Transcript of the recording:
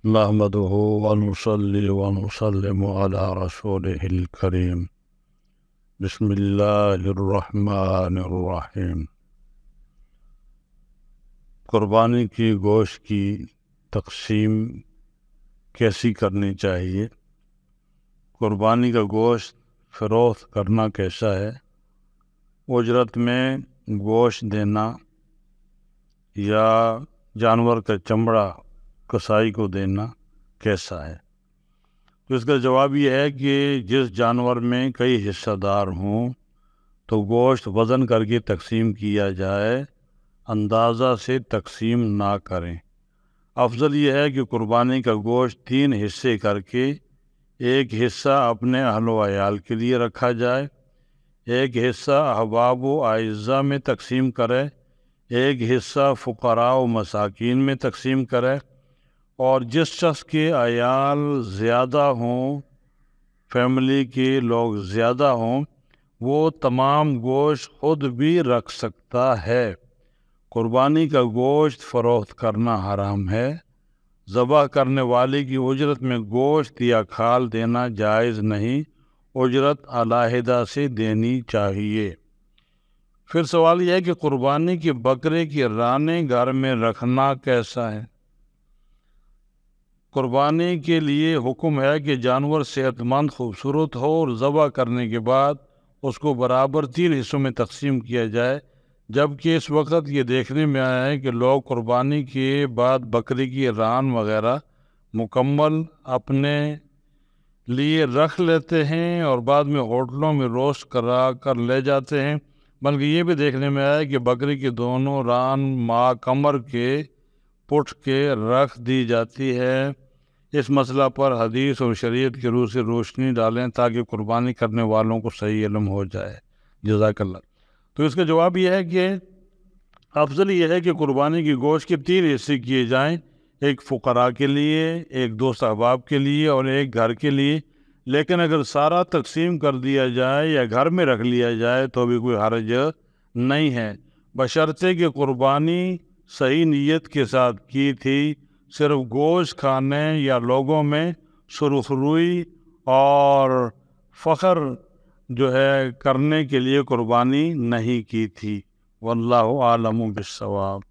نحمده ونصلي ونسلم على رسوله الكريم بسم اللہ الرحمن الرحیم۔ قربانی کی گوشت کی تقسیم کیسی کرنی چاہیے؟ قربانی کا گوشت فروخت کرنا کیسا ہے؟ اجرت میں گوشت دینا یا جانور کا چمڑا کسائی کو دینا کیسا ہے؟ تو اس کا جواب یہ ہے کہ جس جانور میں کئی حصہ دار ہوں تو گوشت وزن کر کے تقسیم کیا جائے، اندازہ سے تقسیم نہ کریں۔ افضل یہ ہے کہ قربانی کا گوشت 3 حصے کر کے ایک حصہ اپنے اہل و عیال کے لیے رکھا جائے، ایک حصہ احباب و اعزاء میں تقسیم کرے، ایک حصہ فقراء و مساکین میں تقسیم کرے، اور جس شخص کے عیال زیادہ ہوں، فیملی کے لوگ زیادہ ہوں، وہ تمام گوشت خود بھی رکھ سکتا ہے۔ قربانی کا گوشت فروخت کرنا حرام ہے۔ ذبح کرنے والے کی اجرت میں گوشت یا کھال دینا جائز نہیں، اجرت علیحدہ سے دینی چاہیے۔ پھر سوال یہ ہے کہ قربانی کے بکرے کی رانیں گھر میں رکھنا کیسا ہے؟ قربانی کے لیے حکم ہے کہ جانور صحت مند خوبصورت ہو اور ذبح کرنے کے بعد اس کو برابر 3 حصوں میں تقسیم کیا جائے، جبکہ اس وقت یہ دیکھنے میں آیا ہے کہ لوگ قربانی کے بعد بکری کی ران وغیرہ مکمل اپنے لیے رکھ لیتے ہیں اور بعد میں ہوٹلوں میں روسٹ کرا کر لے جاتے ہیں، بلکہ یہ بھی دیکھنے میں آیا کہ بکری کی دونوں ران ماں کمر کے پٹ کے رکھ دی جاتی ہے۔ اس مسئلہ پر حدیث اور شریعت کی روح سے روشنی ڈالیں تاکہ قربانی کرنے والوں کو صحیح علم ہو جائے۔ جزاک اللہ۔ تو اس کا جواب یہ ہے کہ افضل یہ ہے کہ قربانی کی گوشت کے 3 حصے کیے جائیں، ایک فقراء کے لیے، ایک دوست احباب کے لیے اور ایک گھر کے لیے۔ لیکن اگر سارا تقسیم کر دیا جائے یا گھر میں رکھ لیا جائے تو بھی کوئی حرج نہیں ہے، بشرطے کہ قربانی صحیح نیت کے ساتھ کی تھی، صرف گوشت کھانے یا لوگوں میں سرخروئی اور فخر کرنے کے لیے قربانی نہیں کی تھی۔ واللہ عالم بالصواب۔